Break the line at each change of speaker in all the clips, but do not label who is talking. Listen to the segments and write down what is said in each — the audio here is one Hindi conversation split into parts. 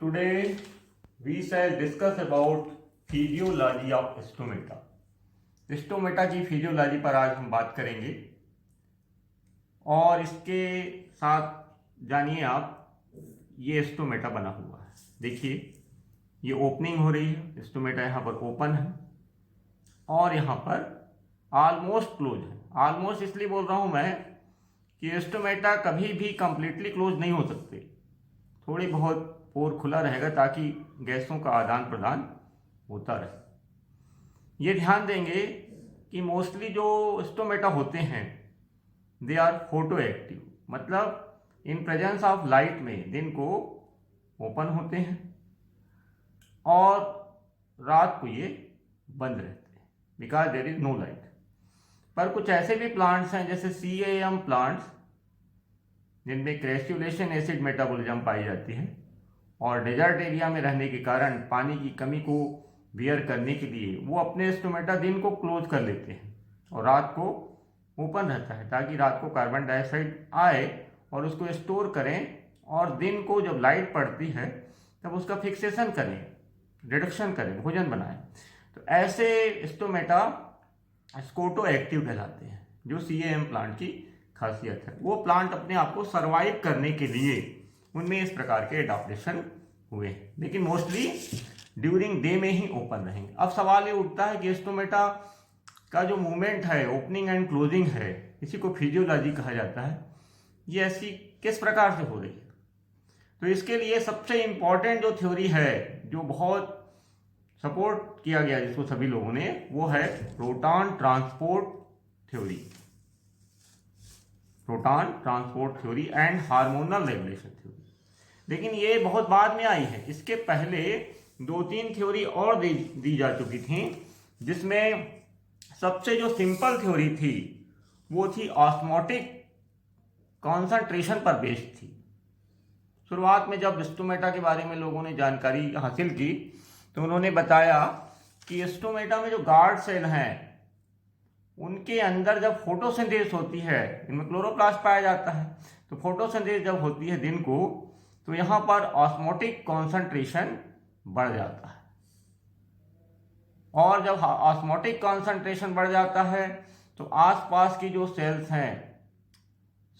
Today we shall discuss about physiology of stomata. Stomata की फिजियोलॉजी पर आज हम बात करेंगे और इसके साथ जानिए आप ये स्टोमेटा बना हुआ है। देखिए ये ओपनिंग हो रही है, स्टोमेटा यहाँ पर ओपन है और यहाँ पर ऑलमोस्ट क्लोज है। ऑलमोस्ट इसलिए बोल रहा हूँ मैं कि स्टोमेटा कभी भी कंप्लीटली क्लोज नहीं हो सकते, थोड़ी बहुत पोर खुला रहेगा ताकि गैसों का आदान प्रदान होता रहे। ये ध्यान देंगे कि मोस्टली जो स्टोमेटा होते हैं दे आर फोटो एक्टिव, मतलब इन प्रेजेंस ऑफ लाइट में दिन को ओपन होते हैं और रात को ये बंद रहते हैं because there is no light. पर कुछ ऐसे भी प्लांट्स हैं जैसे CAM प्लांट्स जिनमें क्रैसुलेशन एसिड मेटाबॉलिज्म पाई जाती है और डेजर्ट एरिया में रहने के कारण पानी की कमी को बियर करने के लिए वो अपने स्टोमेटा दिन को क्लोज कर लेते हैं और रात को ओपन रहता है ताकि रात को कार्बन डाइऑक्साइड आए और उसको स्टोर करें और दिन को जब लाइट पड़ती है तब उसका फिक्सेशन करें, रिडक्शन करें, भोजन बनाएं। तो ऐसे स्टोमेटा स्कोटो एक्टिव कहलाते हैं जो CAM प्लांट की खासियत है। वो प्लांट अपने आप को सर्वाइव करने के लिए उनमें इस प्रकार के एडाप्टेशन हुए, लेकिन मोस्टली ड्यूरिंग डे में ही ओपन रहेंगे। अब सवाल ये उठता है कि स्टोमेटा का जो मूवमेंट है, ओपनिंग एंड क्लोजिंग है, इसी को फिजियोलॉजी कहा जाता है, ये ऐसी किस प्रकार से हो रही है। तो इसके लिए सबसे इम्पॉर्टेंट जो थ्योरी है, जो बहुत सपोर्ट किया गया जिसको सभी लोगों ने, वो है proton transport theory. Proton transport theory and hormonal regulation theory. लेकिन ये बहुत बाद में आई है, इसके पहले 2-3 थ्योरी और दी जा चुकी थी, जिसमें सबसे जो सिंपल थ्योरी थी वो थी ऑस्मोटिक कॉन्सेंट्रेशन पर बेस्ड थी। शुरुआत में जब स्टोमेटा के बारे में लोगों ने जानकारी हासिल की तो उन्होंने बताया कि स्टोमेटा में जो गार्ड सेल हैं उनके अंदर जब फोटोसिंथेसिस होती है, इनमें क्लोरोप्लास्ट पाया जाता है, तो फोटोसिंथेसिस जब होती है दिन को तो यहाँ पर ऑस्मोटिक कॉन्सेंट्रेशन बढ़ जाता है और जब ऑस्मोटिक कॉन्सेंट्रेशन बढ़ जाता है तो आसपास की जो सेल्स हैं,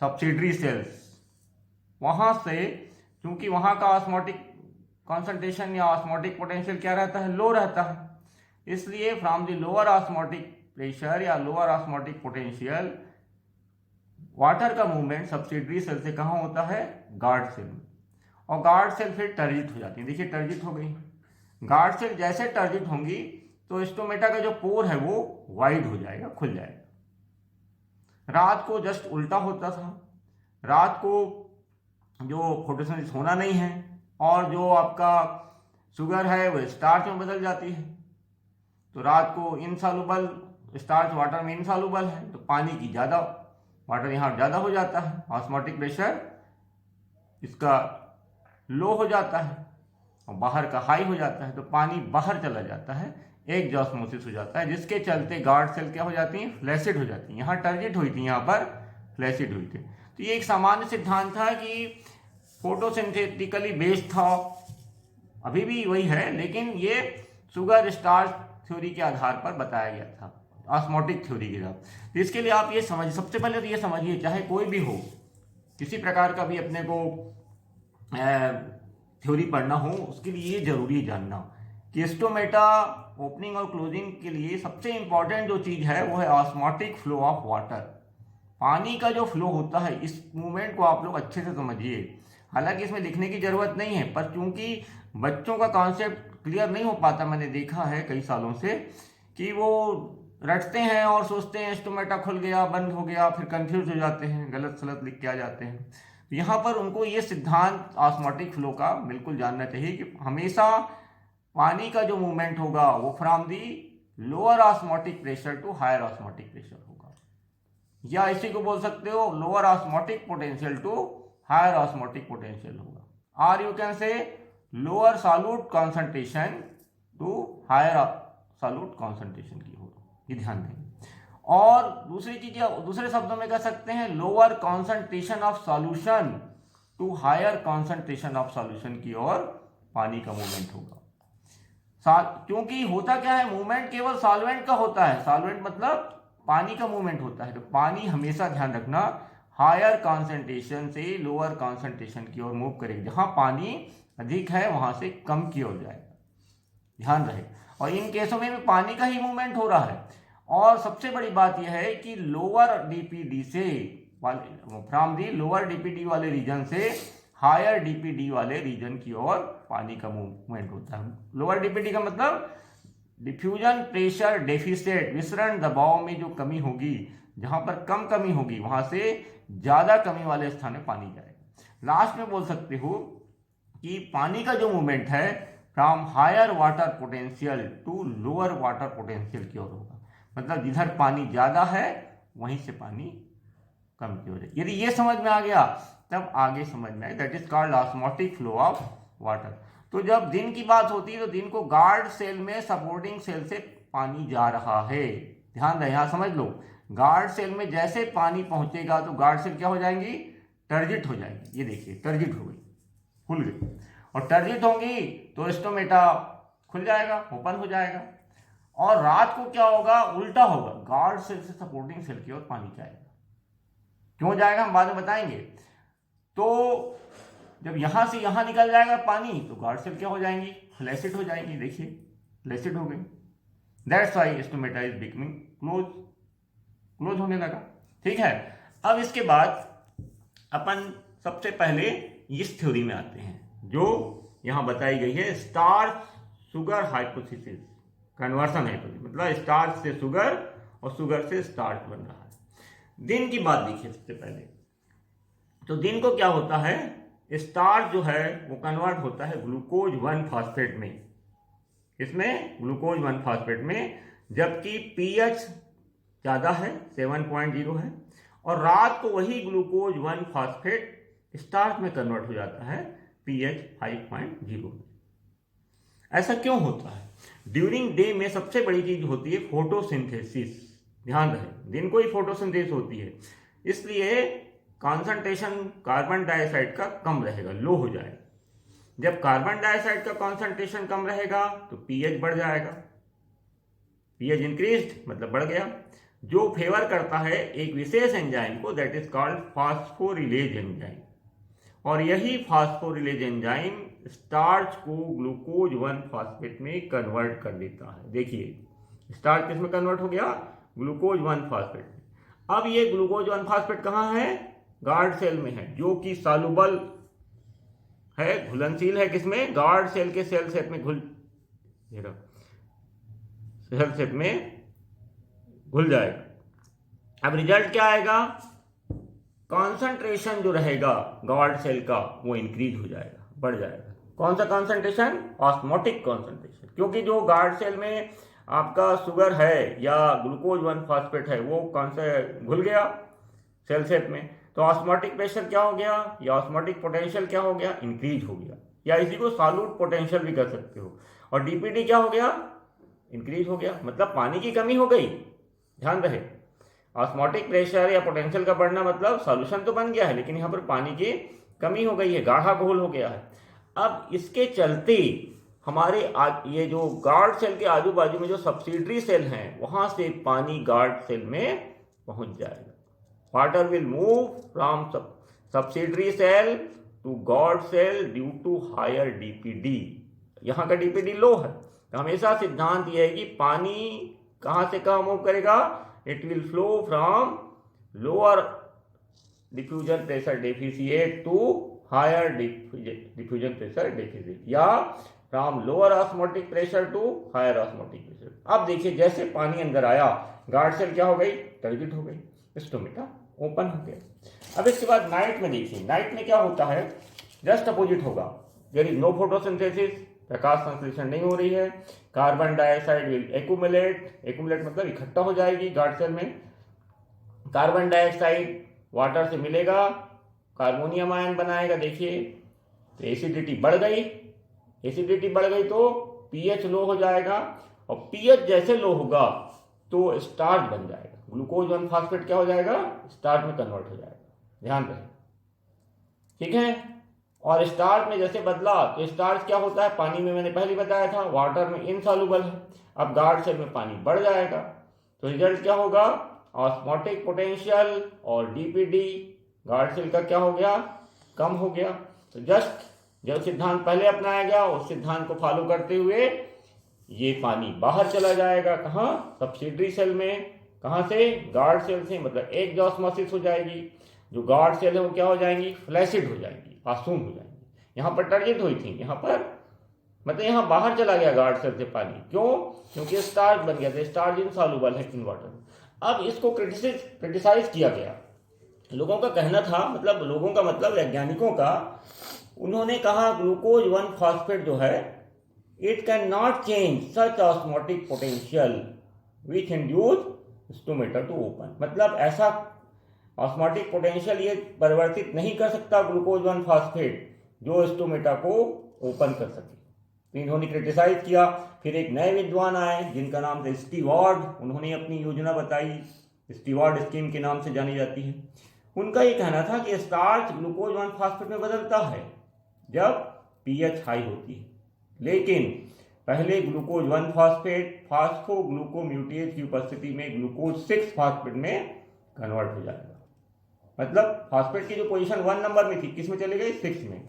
सब्सिडरी सेल्स, वहाँ से क्योंकि वहाँ का ऑस्मोटिक कॉन्सेंट्रेशन या ऑस्मोटिक पोटेंशियल क्या रहता है, लो रहता है, इसलिए from the lower osmotic pressure या लोअर ऑस्मोटिक पोटेंशियल वाटर का मूवमेंट सब्सिडरी सेल से कहाँ होता है, गार्ड सेल में, और गार्ड सेल फिर टर्जिट हो जाती है। देखिए टर्जिट हो गई, गार्ड सेल जैसे टर्जिट होंगी तो स्टोमेटा का जो पोर है वो वाइड हो जाएगा, खुल जाएगा। रात को जस्ट उल्टा होता था, रात को जो फोटोसिंथेसिस होना नहीं है और जो आपका शुगर है वो स्टार्च में बदल जाती है, तो रात को इनसॉल्युबल स्टार्च वाटर में इनसॉल्युबल है तो पानी की ज़्यादा, वाटर यहाँ ज़्यादा हो जाता है, ऑस्मोटिक प्रेशर इसका लो हो जाता है और बाहर का हाई हो जाता है, तो पानी बाहर चला जाता है, एक ऑस्मोसिस हो जाता है, जिसके चलते गार्ड सेल क्या हो जाती हैं, फ्लैसिड हो जाती हैं। यहाँ टर्जिट हुई थी, यहाँ पर फ्लैसिड हुई थी। तो ये एक सामान्य सिद्धांत था कि फोटोसिंथेटिकली बेस्ड था, अभी भी वही है, लेकिन ये शुगर स्टार्च थ्योरी के आधार पर बताया गया था, ऑस्मोटिक थ्योरी के साथ। तो इसके लिए आप ये समझिए, सबसे पहले तो ये समझिए, चाहे कोई भी हो, किसी प्रकार का भी अपने को थ्योरी पढ़ना हो, उसके लिए ये जरूरी है जानना कि स्टोमेटा ओपनिंग और क्लोजिंग के लिए सबसे इंपॉर्टेंट जो चीज़ है वो है ऑस्मोटिक फ्लो ऑफ वाटर। पानी का जो फ्लो होता है, इस मूवमेंट को आप लोग अच्छे से समझिए। हालांकि इसमें लिखने की जरूरत नहीं है, पर चूंकि बच्चों का कॉन्सेप्ट क्लियर नहीं हो पाता, मैंने देखा है कई सालों से कि वो रटते हैं और सोचते हैं स्टोमेटा खुल गया, बंद हो गया, फिर कंफ्यूज हो जाते हैं, गलत सलत लिख के आ जाते हैं। तो यहाँ पर उनको ये सिद्धांत ऑस्मोटिक फ्लो का बिल्कुल जानना चाहिए कि हमेशा पानी का जो मूवमेंट होगा वो from the lower osmotic pressure to higher osmotic pressure होगा, या इसी को बोल सकते हो lower osmotic potential to higher osmotic potential होगा, और you can say lower solute concentration to higher solute concentration की होगा, ये ध्यान देंगे। और दूसरी चीज, दूसरे शब्दों में कह सकते हैं lower concentration of solution to higher concentration of solution की ओर पानी का मूवमेंट होगा। क्योंकि होता क्या है, मूवमेंट केवल सॉल्वेंट का होता है, सॉल्वेंट मतलब पानी का मूवमेंट होता है। तो पानी हमेशा ध्यान रखना हायर कॉन्सेंट्रेशन से लोअर कॉन्सेंट्रेशन की ओर मूव करेगी, जहां पानी अधिक है वहां से कम की ओर जाएगा, ध्यान रहे। और इन केसों में भी पानी का ही मूवमेंट हो रहा है। और सबसे बड़ी बात यह है कि लोअर डीपीडी से, फ्रॉम दी लोअर डीपीडी वाले रीजन से हायर डीपीडी वाले रीजन की ओर पानी का मूवमेंट होता है। लोअर डीपीडी का मतलब डिफ्यूजन प्रेशर डेफिसिट, विसरण दबाव में जो कमी होगी, जहां पर कम कमी होगी वहां से ज्यादा कमी वाले स्थान में पानी जाएगा। लास्ट में बोल सकते हो कि पानी का जो मूवमेंट है from higher water potential to lower water potential की ओर होगा, मतलब जिधर पानी ज्यादा है वहीं से पानी कम की ओर जाएगी। यदि ये समझ में आ गया तब आगे समझ में आए, that is called osmotic flow of water. तो जब दिन की बात होती है तो दिन को गार्ड सेल में सपोर्टिंग सेल से पानी जा रहा है, ध्यान रहे, यहां समझ लो। गार्ड सेल में जैसे पानी पहुंचेगा तो गार्ड सेल क्या हो जाएंगी, टर्जिट हो जाएगी। ये देखिए टर्जिट हो गई, खुल गई, और टर्जिट होंगी तो स्टोमेटा खुल जाएगा, ओपन हो जाएगा। और रात को क्या होगा, उल्टा होगा, गार्ड सेल से सपोर्टिंग सेल की ओर पानी जाएगा। क्यों जाएगा हम बाद में बताएंगे। तो जब यहां से यहां निकल जाएगा पानी तो गार्ड सेल क्या हो जाएंगी, फ्लैसिड हो जाएंगी। देखिए फ्लैसिड हो गई, that's why stomata is becoming close होने लगा। ठीक है, अब इसके बाद अपन सबसे पहले इस थ्योरी में आते हैं जो यहां बताई गई है, starch sugar hypothesis, conversion hypothesis, मतलब स्टार्च से शुगर और शुगर से स्टार्च बन रहा है। दिन की बात देखिए सबसे पहले, तो दिन को क्या होता है, स्टार्च जो है वो कन्वर्ट होता है ग्लूकोज 1 फास्फेट में, इसमें ग्लूकोज 1 फास्फेट में, जबकि पीएच ज्यादा है 7.0 है, और रात को वही ग्लूकोज 1 फास्फेट स्टार्च में कन्वर्ट हो जाता है पीएच 5.0 में। ऐसा क्यों होता है, ड्यूरिंग डे में सबसे बड़ी चीज होती है फोटोसिंथेसिस, ध्यान रहे दिन को ही फोटोसिंथेसिस होती है, इसलिए कॉन्सेंट्रेशन कार्बन डाइऑक्साइड का कम रहेगा, लो हो जाएगा। जब कार्बन डाइऑक्साइड का कॉन्सेंट्रेशन कम रहेगा तो पीएच बढ़ जाएगा, पीएच इंक्रीज्ड मतलब बढ़ गया, जो फेवर करता है एक विशेष एंजाइम को, दैट इज कॉल्ड फास्फोरिलेज एंजाइम। और यही फास्फोरिलेज एंजाइम स्टार्च को ग्लूकोज 1 फास्फेट में कन्वर्ट कर देता है। देखिए स्टार्च किस में कन्वर्ट हो गया, ग्लूकोज 1 फास्फेट में। अब ये ग्लूकोज 1 फास्फेट कहां है, गार्ड सेल में है, जो कि सॉल्युबल है, घुलनशील है, किसमें, गार्ड सेल के सेल शेप में सेल शेप में घुल जाएगा। अब रिजल्ट क्या आएगा, कॉन्सेंट्रेशन जो रहेगा गार्ड सेल का वो इंक्रीज हो जाएगा, बढ़ जाएगा। कौन सा कॉन्सेंट्रेशन, ऑस्मोटिक कॉन्सेंट्रेशन, क्योंकि जो गार्ड सेल में आपका शुगर है या ग्लूकोज 1 फास्फेट है वो कौन से घुल गया सेल शेप में, तो ऑस्मोटिक प्रेशर क्या हो गया या ऑस्मोटिक पोटेंशियल क्या हो गया, इंक्रीज हो गया, या इसी को सॉल्यूट पोटेंशियल भी कर सकते हो। और डीपीडी क्या हो गया, इंक्रीज हो गया, मतलब पानी की कमी हो गई। ध्यान रहे, ऑस्मोटिक प्रेशर या पोटेंशियल का बढ़ना मतलब सॉल्यूशन तो बन गया है, लेकिन यहां पर पानी की कमी हो गई है, गाढ़ा घोल हो गया है। अब इसके चलते हमारे ये जो गार्ड सेल के आजू बाजू में जो सब्सिडरी सेल हैं वहां से पानी गार्ड सेल में पहुंच जाएगा। Water will move from subsidiary cell to guard cell due to higher DPD. यहां का डीपीडी लो है, तो हमेशा सिद्धांत यह है कि पानी कहां से कहां मूव करेगा, it will flow from lower diffusion pressure deficit to higher diffusion pressure deficit, या from lower osmotic pressure to higher osmotic pressure. अब देखिए जैसे पानी अंदर आया गार्ड सेल क्या हो गई, टर्जिट हो गई, स्टोमेटा ओपन हो गया। अब इसके बाद नाइट में देखिए, नाइट में क्या होता है, जस्ट अपोजिट होगा, देयर इज नो फोटोसिंथेसिस, प्रकाश संश्लेषण नहीं हो रही है, कार्बन डाइऑक्साइड विल एक्यूमुलेट मतलब इकट्ठा हो जाएगी गार्ड सेल में, कार्बन डाइऑक्साइड वाटर से मिलेगा, कार्बोनियम आयन बनाएगा। देखिए तो एसिडिटी बढ़ गई तो पीएच लो हो जाएगा, और पीएच जैसे लो होगा तो स्टार्च बन जाएगा, ग्लूकोज 1 फास्फेट क्या हो जाएगा, स्टार्च में कन्वर्ट हो जाएगा। ध्यान रहे, ठीक है। और स्टार्च में जैसे बदला तो स्टार्च क्या होता है, पानी में मैंने पहले बताया था वाटर में इनसॉल्युबल है, अब गार्ड सेल में पानी बढ़ जाएगा तो रिजल्ट क्या होगा, ऑस्मोटिक पोटेंशियल और डीपीडी गार्ड सेल का क्या हो गया, कम हो गया। तो जस्ट जो सिद्धांत पहले अपनाया गया उस सिद्धांत को फॉलो करते हुए ये पानी बाहर चला जाएगा, कहाँ, सब्सिडरी सेल में, कहाँ से, गार्ड सेल से, मतलब एक ऑस्मोसिस हो जाएगी, जो गार्ड सेल है वो क्या हो जाएंगी, फ्लैसिड हो जाएंगी, मासूम हो जाएंगी। यहाँ पर टर्जिट हुई थी, यहाँ पर मतलब यहाँ बाहर चला गया गार्ड सेल से पानी, क्यों, क्योंकि स्टार्च बन गया था, स्टार्च इनसॉल्युबल है इन वाटर। अब इसको क्रिटिसाइज किया गया, लोगों का कहना था, मतलब लोगों का मतलब वैज्ञानिकों का, उन्होंने कहा ग्लूकोज 1 फॉस्फेट जो है it can not change such osmotic potential which induce stomata to open, मतलब ऐसा ऑस्मोटिक पोटेंशियल ये परिवर्तित नहीं कर सकता ग्लूकोज 1 फॉस्फेट जो स्टोमेटा को ओपन कर सके। तो इन्होंने क्रिटिसाइज किया। फिर एक नए विद्वान आए जिनका नाम था स्टीवार्ड, उन्होंने अपनी योजना बताई, स्टीवार्ड स्कीम के नाम से जानी जाती है। उनका ये कहना था कि स्टार्च ग्लूकोज 1 फॉस्फेट में बदलता है जब पीएच हाई होती है, लेकिन पहले ग्लूकोज 1 फॉस्फेट फास्फोग्लूकोम्यूटेज की उपस्थिति में ग्लूकोज 6 फॉस्फेट में कन्वर्ट हो जाएगा, मतलब फॉस्फेट की जो पोजीशन 1 नंबर में थी किस में चली गई, 6 में,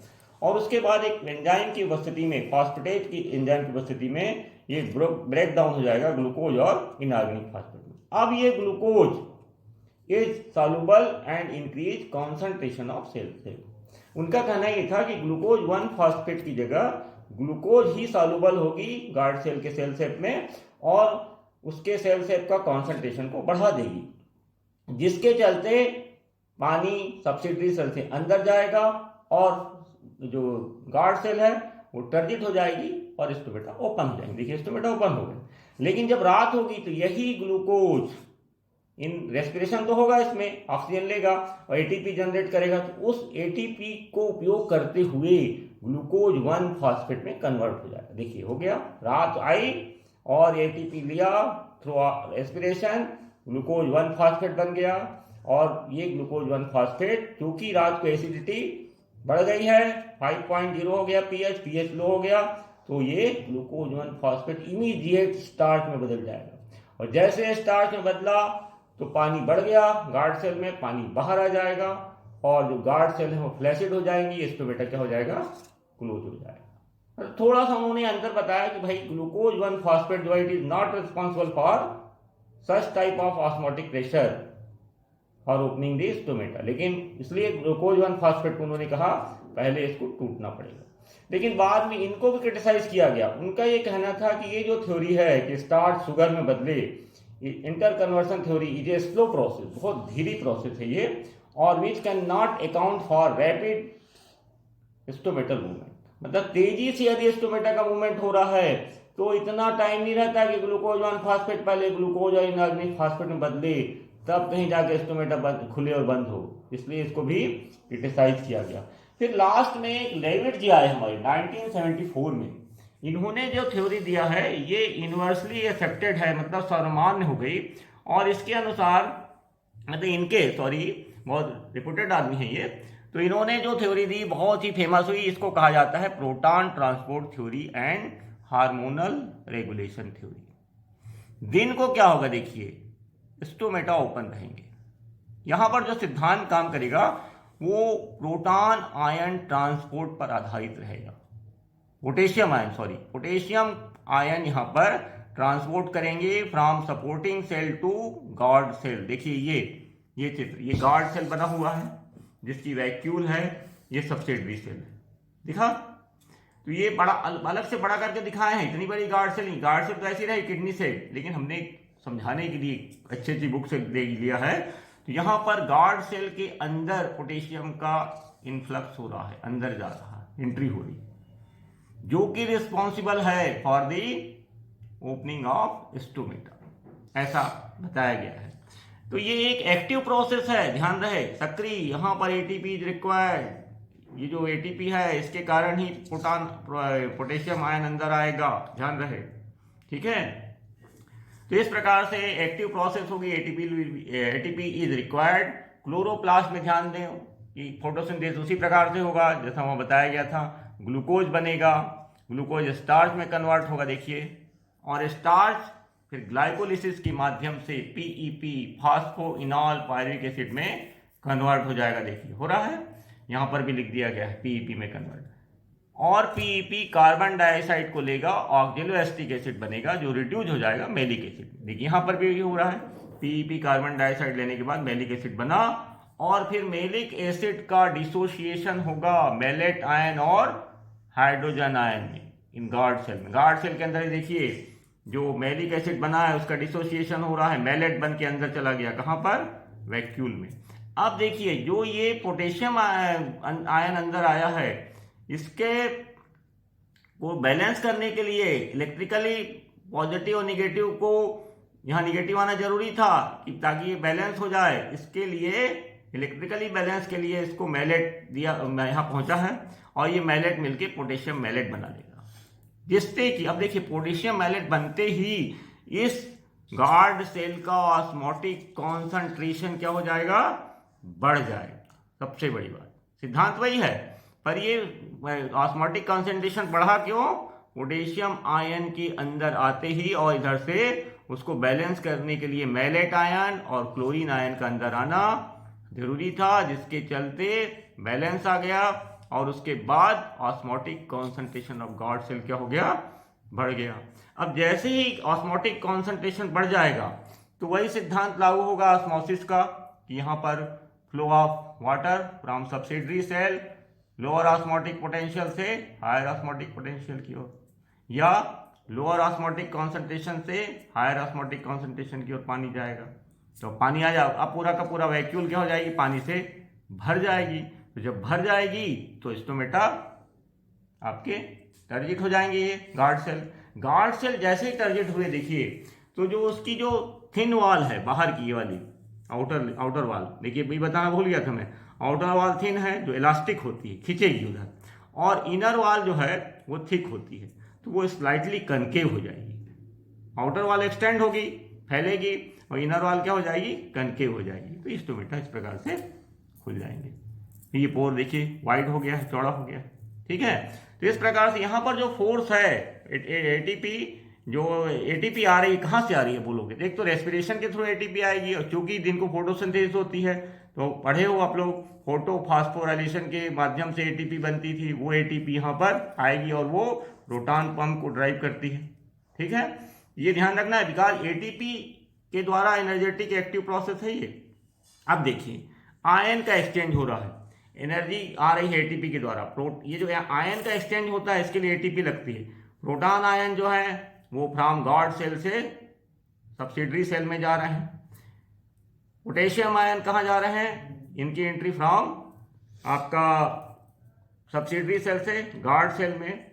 और उसके बाद एक एंजाइम की उपस्थिति में, फॉस्फेटेज की एंजाइम की उपस्थिति में ये ब्रेक डाउन हो जाएगा ग्लूकोज और इनऑर्गेनिक फॉस्फेट में। अब ये glucose is soluble and increase concentration of cell. उनका कहना ये था कि ग्लूकोज 1 फॉस्फेट की जगह ग्लूकोज ही सॉल्युबल होगी गार्ड सेल के सेल शेप में और उसके सेल शेप का कॉन्सेंट्रेशन को बढ़ा देगी, जिसके चलते पानी सब्सिडरी सेल से अंदर जाएगा और जो गार्ड सेल है वो टर्जिट हो जाएगी और स्टोमेटा ओपन हो जाएंगे। देखिए स्टोमेटा ओपन हो गए, लेकिन जब रात होगी तो यही ग्लूकोज इन रेस्पिरेशन तो होगा, इसमें ऑक्सीजन लेगा और एटीपी जनरेट करेगा, तो उस एटीपी को उपयोग करते हुए ग्लूकोज 1 फॉस्फेट में कन्वर्ट हो जाएगा। देखिए हो गया, रात आई और एटीपी लिया थ्रू रेस्पिरेशन, ग्लूकोज 1 फॉस्फेट बन गया और ये ग्लूकोज 1 फॉस्फेट क्योंकि रात को एसिडिटी बढ़ गई है, 5.0 हो गया पीएच लो हो गया, तो ये ग्लूकोज 1 फॉस्फेट इमीडिएट स्टार्च में बदल जाएगा और जैसे स्टार्च में बदला तो पानी बढ़ गया गार्ड सेल में, पानी बाहर आ जाएगा और जो गार्ड सेल है वो फ्लैसिड हो जाएंगी, स्टोमेटा क्या हो जाएगा, क्लोज हो जाएगा। तो थोड़ा सा उन्होंने अंतर बताया कि भाई ग्लूकोज 1 फॉस्फेट जो it is not responsible for such type of osmotic pressure और ओपनिंग दी स्टोमेटा, लेकिन इसलिए ग्लूकोज 1 फॉस्फेट को उन्होंने कहा पहले इसको टूटना पड़ेगा। लेकिन बाद में इनको भी क्रिटिसाइज किया गया। उनका ये कहना था कि ये जो थ्योरी है कि स्टार्च शुगर में बदले, inter conversion theory is a slow process, बहुत धीरे प्रोसेस है ये, और which can not account for rapid stomatal movement, मतलब तेजी से यदि स्टोमेटा का मूवमेंट हो रहा है तो इतना टाइम नहीं रहता कि ग्लूकोज 1 फॉस्फेट पहले ग्लूकोज और इनऑर्गेनिक फॉस्फेट में बदले तब कहीं जाके स्टोमेटा खुले और बंद हो, इसलिए इसको भी क्रिटिसाइज किया गया। फिर लास्ट में एक लेविट जी आए हमारे 1974 में, इन्होंने जो थ्योरी दिया है ये यूनिवर्सली एक्सेप्टेड है, मतलब सर्वमान्य हो गई, और इसके अनुसार मतलब बहुत रिप्यूटेड आदमी है ये, तो इन्होंने जो थ्योरी दी बहुत ही फेमस हुई, इसको कहा जाता है proton transport theory and hormonal regulation theory. दिन को क्या होगा, देखिए स्टोमेटा ओपन रहेंगे, यहां पर जो सिद्धांत काम करेगा वो प्रोटॉन आयन ट्रांसपोर्ट पर आधारित रहेगा, पोटेशियम आयन यहां पर ट्रांसपोर्ट करेंगे from supporting cell to guard cell. देखिए ये चित्र, ये गार्ड सेल बना हुआ है जिसकी वैक्यूल है, ये सब्सिडरी सेल है, दिखा, तो ये बड़ा अलग से बड़ा करके दिखाए हैं, इतनी बड़ी गार्ड सेल नहीं, गार्ड सेल तो ऐसी रही किडनी सेल, लेकिन हमने समझाने के लिए अच्छी बुक से लिया है। तो यहां पर गार्ड सेल के अंदर पोटेशियम का इनफ्लक्स हो रहा है, अंदर जा रहा है, एंट्री हो रही, जो कि रिस्पॉन्सिबल है for the opening of stomata, ऐसा बताया गया है। तो ये एक एक्टिव प्रोसेस है, ध्यान रहे, सक्रिय, यहां पर एटीपी इज रिक्वायर्ड, ये जो एटीपी है इसके कारण ही पोटेशियम आयन अंदर आएगा, ध्यान रहे, ठीक है। तो इस प्रकार से एक्टिव प्रोसेस होगी, एटीपी इज रिक्वायर्ड। क्लोरोप्लास्ट में ध्यान दें, कि फोटोसिंथेसिस उसी प्रकार से होगा जैसा वहाँ बताया गया था। ग्लूकोज बनेगा, ग्लूकोज स्टार्च में कन्वर्ट होगा देखिए, और स्टार्च फिर ग्लाइकोलिसिस के माध्यम से पीईपी फास्फोइनॉल पायरुविक एसिड में कन्वर्ट हो जाएगा। देखिए हो रहा है, यहाँ पर भी लिख दिया गया है पीईपी में कन्वर्ट। और पीईपी कार्बन डाइऑक्साइड को लेगा, ऑक्जेलोएसिटिक एसिड बनेगा जो रिड्यूस हो जाएगा मैलिक एसिड। देखिए यहाँ पर भी हो रहा है, पीईपी कार्बन डाइऑक्साइड लेने के बाद मैलिक एसिड बना, और फिर मैलिक एसिड का डिसोसिएशन होगा मैलेट आयन और हाइड्रोजन आयन में इन गार्ड सेल में। गार्ड सेल के अंदर देखिए जो मैलिक एसिड बना है उसका डिसोसिएशन हो रहा है, मैलेट बन के अंदर चला गया, कहाँ पर, वैक्यूल में। अब देखिए जो ये पोटेशियम आयन अंदर आया है, इसके को बैलेंस करने के लिए इलेक्ट्रिकली पॉजिटिव और निगेटिव को यहाँ निगेटिव आना जरूरी था कि ताकि ये बैलेंस हो जाए। इसके लिए इलेक्ट्रिकली बैलेंस के लिए इसको मैलेट दिया, यहाँ पहुंचा है, और ये मैलेट मिलके पोटेशियम मैलेट बना देगा, जिससे कि अब देखिए पोटेशियम मैलेट बनते ही इस गार्ड सेल का ऑस्मोटिक कॉन्सेंट्रेशन क्या हो जाएगा, बढ़ जाएगा। सबसे बड़ी बात, सिद्धांत वही है, पर ये ऑस्मोटिक कॉन्सेंट्रेशन बढ़ा क्यों, पोटेशियम आयन के अंदर आते ही, और इधर से उसको बैलेंस करने के लिए मैलेट आयन और क्लोरीन आयन का अंदर आना जरूरी था, जिसके चलते बैलेंस आ गया, और उसके बाद osmotic concentration of guard cell क्या हो गया, बढ़ गया। अब जैसे ही ऑस्मोटिक कॉन्सेंट्रेशन बढ़ जाएगा तो वही सिद्धांत लागू होगा ऑस्मोसिस का, कि यहाँ पर flow of water from subsidiary cell lower osmotic potential से हायर ऑस्मोटिक पोटेंशियल की ओर, या लोअर ऑस्मोटिक कॉन्सेंट्रेशन से हायर ऑस्मोटिक कॉन्सेंट्रेशन की ओर पानी जाएगा। तो पानी आ जाए, अब पूरा का पूरा वैक्यूल क्या हो जाएगी, पानी से भर जाएगी। तो जब भर जाएगी तो स्टोमेटा आपके टर्जिट हो जाएंगे। ये गार्ड सेल जैसे ही टर्जिट हुए देखिए, तो जो उसकी जो थिन वॉल है बाहर की, ये वाली आउटर वॉल, देखिए भाई बताना भूल गया था मैं, आउटर वॉल थिन है जो इलास्टिक होती है, खींचेगी उधर, और इनर वॉल जो है वो थिक होती है, तो वो स्लाइटली कनकेव हो जाएगी। आउटर वॉल एक्सटेंड होगी, फैलेगी, और इनर वॉल क्या हो जाएगी, कनकेव हो जाएगी। तो स्टोमेटा इस प्रकार से खुल जाएंगे। ये पोर देखिए वाइड हो गया है, चौड़ा हो गया, ठीक है। तो इस प्रकार से यहाँ पर जो फोर्स है एटीपी, जो एटीपी आ रही है, कहाँ से आ रही है बोलोगे, एक तो रेस्पिरेशन के थ्रू एटीपी आएगी, और चूंकि दिन को फोटोसिंथेसिस होती है, तो पढ़े हो आप लोग, फोटो फास्फोराइलेशन के माध्यम से एटीपी बनती थी, वो एटीपी यहाँ पर आएगी और वो प्रोटॉन पंप को ड्राइव करती है, ठीक है। ये ध्यान रखना है, बिकॉज एटीपी के द्वारा एनर्जेटिक एक्टिव प्रोसेस है ये। अब देखिए आयन का एक्सचेंज हो रहा है, एनर्जी आ रही है एटीपी के द्वारा, ये जो आयन का एक्सचेंज होता है इसके लिए एटीपी लगती है। प्रोटॉन आयन जो है वो फ्रॉम गार्ड सेल से सब्सिडरी सेल में जा रहे हैं, पोटेशियम आयन कहाँ जा रहे हैं, इनकी एंट्री फ्रॉम आपका सब्सिडरी सेल से गार्ड सेल में,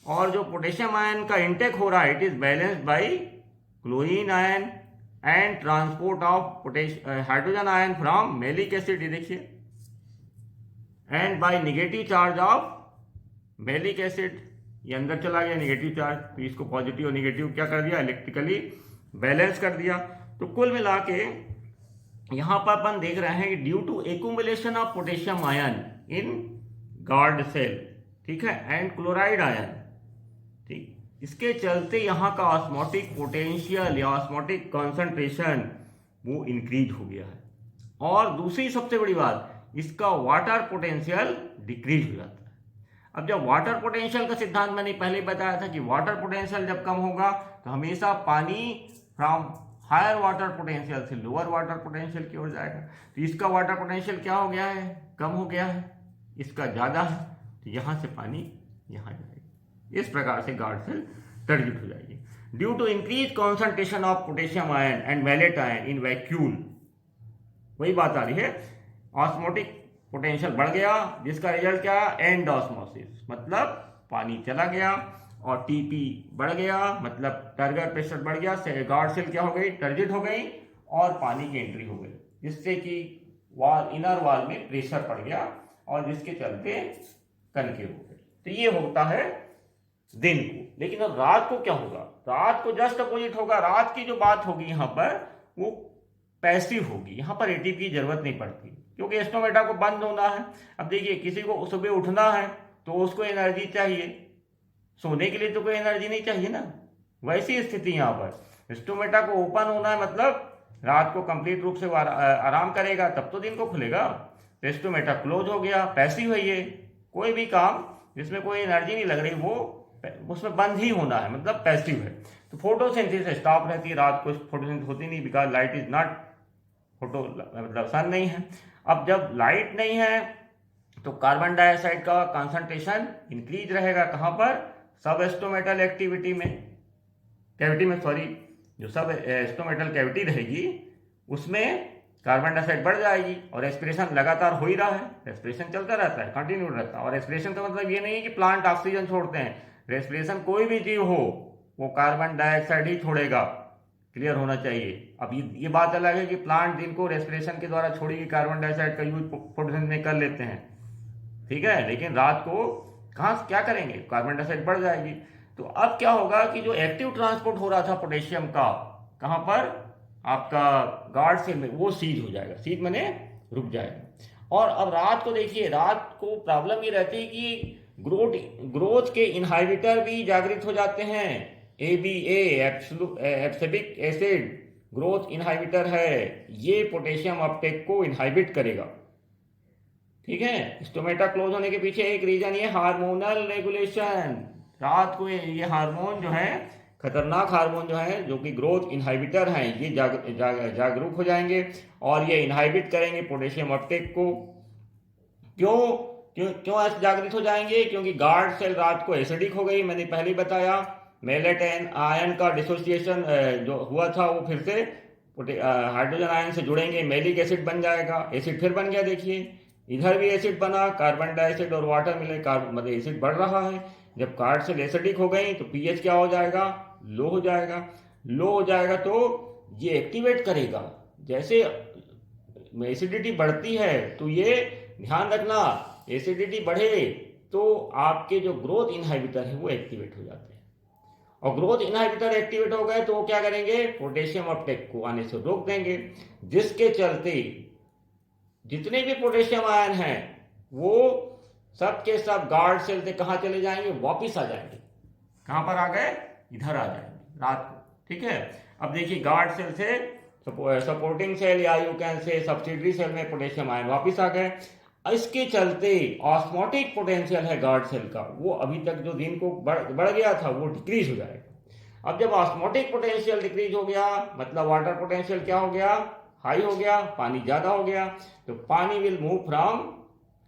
और जो पोटेशियम आयन का इंटेक हो रहा है it is balanced by chlorine ion and transport of hydrogen ion from malic acid, देखिए, and by negative charge of malic acid, ये अंदर चला गया नेगेटिव चार्ज, तो इसको पॉजिटिव और नेगेटिव क्या कर दिया, इलेक्ट्रिकली बैलेंस कर दिया। तो कुल मिला के यहां पर अपन देख रहे हैं कि due to accumulation of potassium ion in guard cell, ठीक है, एंड क्लोराइड आयन, ठीक, इसके चलते यहाँ का ऑस्मोटिक पोटेंशियल या ऑस्मोटिक कॉन्सेंट्रेशन वो इंक्रीज हो गया है। और दूसरी सबसे बड़ी बात, इसका वाटर पोटेंशियल डिक्रीज हो जाता है। अब जब वाटर पोटेंशियल का सिद्धांत मैंने पहले बताया था कि वाटर पोटेंशियल जब कम होगा तो हमेशा पानी फ्रॉम हायर वाटर पोटेंशियल से लोअर वाटर पोटेंशियल की ओर जाएगा। तो इसका वाटर पोटेंशियल क्या हो गया है, कम हो गया है, इसका ज्यादा है, तो यहां से पानी यहां जाएगा। इस प्रकार से गार्ड सेल टर्जिट हो जाएगी due to increase concentration of potassium ion and malate ion in vacuole. वही बात आ रही है, ऑस्मोटिक पोटेंशियल बढ़ गया, जिसका रिजल्ट क्या, एंड ऑस्मोसिस, मतलब पानी चला गया, और टीपी बढ़ गया, मतलब टर्गर प्रेशर बढ़ गया, गार्ड सेल क्या हो गई, टर्जिट हो गई, और पानी की एंट्री हो गई, जिससे कि वॉल, इनर वॉल में प्रेशर पड़ गया, और जिसके चलते कनकेव हो गए। तो ये होता है दिन को। लेकिन अब रात को क्या होगा, रात को जस्ट अपोजिट होगा। रात की जो बात होगी यहाँ पर वो पैसिव होगी, यहाँ पर एटीपी की जरूरत नहीं पड़ती, क्योंकि स्टोमेटा को बंद होना है। अब देखिए किसी को सुबह उठना है तो उसको एनर्जी चाहिए, सोने के लिए तो कोई एनर्जी नहीं चाहिए ना। वैसी स्थिति यहाँ पर स्टोमेटा को ओपन होना है, मतलब रात को कंप्लीट रूप से वो आराम करेगा तब तो दिन को खुलेगा। तो स्टोमेटा क्लोज हो गया, पैसिव है ये, कोई भी काम जिसमें कोई एनर्जी नहीं लग रही वो उसमें बंद ही होना है, मतलब पैसिव है। तो फोटोसिंथेसिस स्टॉप रहती है, रात को फोटोसिंथेसिस होती नहीं, because light is not photo, मतलब सन नहीं है। अब जब लाइट नहीं है तो कार्बन डाइऑक्साइड का कंसंट्रेशन इंक्रीज रहेगा, कहाँ पर, सब स्टोमेटल एक्टिविटी में, कैविटी में, सॉरी, जो सब स्टोमेटल कैविटी रहेगी उसमें कार्बन डाइऑक्साइड बढ़ जाएगी और रेस्पिरेशन लगातार हो ही रहा है, रेस्पिरेशन चलता रहता है, कंटिन्यू रहता है। और रेस्पिरेशन का मतलब ये नहीं है कि प्लांट ऑक्सीजन छोड़ते हैं, रेस्पिरेशन कोई भी जीव हो वो कार्बन डाइऑक्साइड ही छोड़ेगा, क्लियर होना चाहिए। अब ये बात अलग है कि प्लांट दिन को रेस्पिरेशन के द्वारा छोड़ी कार्बन डाइऑक्साइड का यूज फोटोसिंथेसिस में कर लेते हैं, ठीक है, लेकिन रात को कहाँ क्या करेंगे, कार्बन डाइऑक्साइड बढ़ जाएगी। तो अब क्या होगा कि जो एक्टिव ट्रांसपोर्ट हो रहा था पोटेशियम का, कहाँ पर, आपका गार्ड सेल में, वो सीज हो जाएगा, सीज माने रुक जाएगा। और अब रात को देखिए, रात को प्रॉब्लम ये रहती है कि ग्रोथ के इनहाइबिटर भी जागृत हो जाते हैं। ABA एब्सिबिक एसिड ग्रोथ इनहाइबिटर है, ये पोटेशियम अपटेक को इनहाइबिट करेगा, ठीक है। स्टोमेटा क्लोज होने के पीछे एक रीजन ये हार्मोनल रेगुलेशन, रात को ये हार्मोन जो है, खतरनाक हार्मोन जो है, जो कि ग्रोथ इनहाइबिटर हैं, ये जागरूक हो जाएंगे और ये इनहाइबिट करेंगे पोटेशियम अपटेक को। क्यों क्यों क्यों ऐसे जागृत हो जाएंगे, क्योंकि गार्ड सेल रात को एसिडिक हो गई, मैंने पहले बताया, मेलेट आयन का डिसोसिएशन जो हुआ था वो फिर से हाइड्रोजन आयन से जुड़ेंगे, मेलिक एसिड बन जाएगा, एसिड फिर बन गया, देखिए इधर भी एसिड बना, कार्बन डाइऑक्साइड और वाटर मिले, मतलब एसिड बढ़ रहा है। जब कार्ड सेल एसिडिक हो गई तो पीएच क्या हो जाएगा, लो हो जाएगा। लो हो जाएगा तो ये एक्टिवेट करेगा, जैसे एसिडिटी बढ़ती है तो ये ध्यान रखना, एसिडिटी बढ़े तो आपके जो ग्रोथ इनहाइबिटर है वो एक्टिवेट हो जाते हैं, और ग्रोथ इनहाइबिटर एक्टिवेट हो गए तो वो क्या करेंगे, पोटेशियम अपटेक को आने से रोक देंगे, जिसके चलते जितने भी पोटेशियम आयन हैं वो सब के सब गार्ड सेल से कहाँ चले जाएंगे, वापिस आ जाएंगे, कहाँ पर आ गए, इधर आ जाएंगे रात को, ठीक है। अब देखिए गार्ड सेल से सपोर्टिंग सेल या you can say subsidiary cell में पोटेशियम आयन वापिस आ गए। इसके चलते ऑस्मोटिक पोटेंशियल है गार्ड सेल का, वो अभी तक जो दिन को बढ़ गया था वो डिक्रीज हो जाएगा। अब जब ऑस्मोटिक पोटेंशियल डिक्रीज हो गया, मतलब वाटर पोटेंशियल क्या हो गया, हाई हो गया, पानी ज्यादा हो गया, तो पानी will move from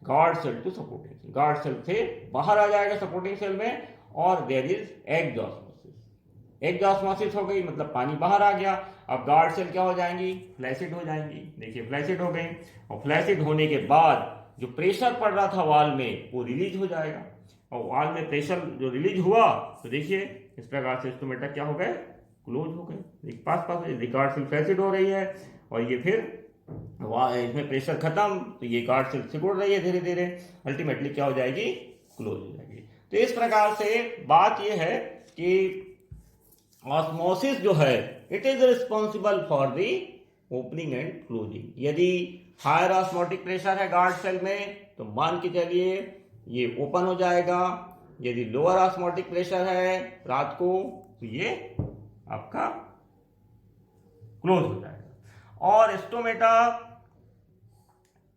guard cell to supporting cell, guard cell से बाहर आ जाएगा सपोर्टिंग सेल में, और देयर इज एक्सॉस्मोसिस, एक्सॉस्मोसिस हो गई, मतलब पानी बाहर आ गया। अब गार्ड सेल क्या हो जाएंगी, फ्लैसिड हो जाएंगी, देखिए फ्लैसिड हो गई, और फ्लैसिड होने के बाद जो प्रेशर पड़ रहा था वाल में वो रिलीज हो जाएगा, और वाल में प्रेशर जो रिलीज हुआ तो देखिए इस प्रकार से स्टोमेटा क्या हो गए, क्लोज हो गए, पास गार्ड सेल फ्लैसिड हो रही है, और ये फिर इसमें प्रेशर खत्म तो ये गार्ड सेल सिकुड़ रही है धीरे धीरे, अल्टीमेटली क्या हो जाएगी, क्लोज हो जाएगी। तो इस प्रकार से बात ये है कि ऑस्मोसिस जो है it is responsible for the opening and closing. यदि हायर ऑस्मोटिक प्रेशर है गार्ड सेल में तो मान के चलिए ये ओपन हो जाएगा, यदि लोअर ऑस्मोटिक प्रेशर है रात को तो ये आपका क्लोज हो जाएगा। और स्टोमेटा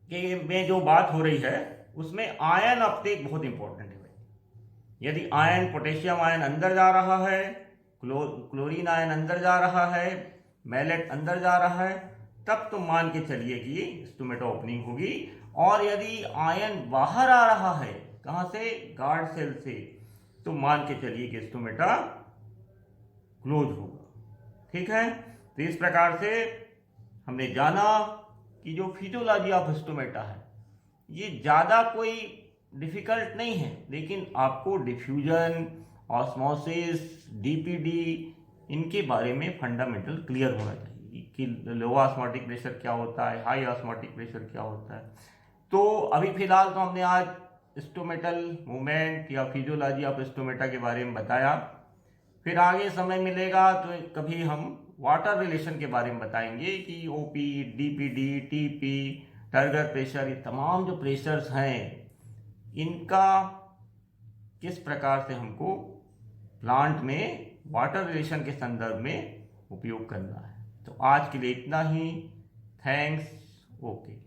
के में जो बात हो रही है उसमें आयन अपटेक बहुत इंपॉर्टेंट है भाई। यदि आयन, पोटेशियम आयन अंदर जा रहा है, क्लोरीन आयन अंदर जा रहा है, मैलेट अंदर जा रहा है, तब तो मान के चलिए कि स्टोमेटा ओपनिंग होगी। और यदि आयन बाहर आ रहा है, कहां से, गार्ड सेल से, तो मान के चलिए कि स्टोमेटा क्लोज होगा, ठीक है। तो इस प्रकार से हमने जाना कि जो फिजियोलॉजी ऑफ स्टोमेटा है ये ज़्यादा कोई डिफिकल्ट नहीं है, लेकिन आपको डिफ्यूजन, ऑस्मोसिस, डीपीडी इनके बारे में फंडामेंटल क्लियर होना चाहिए कि लो ऑस्मोटिक प्रेशर क्या होता है, हाई ऑस्मोटिक प्रेशर क्या होता है। तो अभी फिलहाल तो हमने आज स्टोमेटल मूवमेंट या फिजियोलॉजी ऑफ स्टोमेटा के बारे में बताया, फिर आगे समय मिलेगा तो कभी हम वाटर रिलेशन के बारे में बताएंगे कि OP, DPD, TP, turgor pressure, ये तमाम जो प्रेशर्स हैं इनका किस प्रकार से हमको प्लांट में वाटर रिलेशन के संदर्भ में उपयोग करना है। तो आज के लिए इतना ही। थैंक्स। ओके।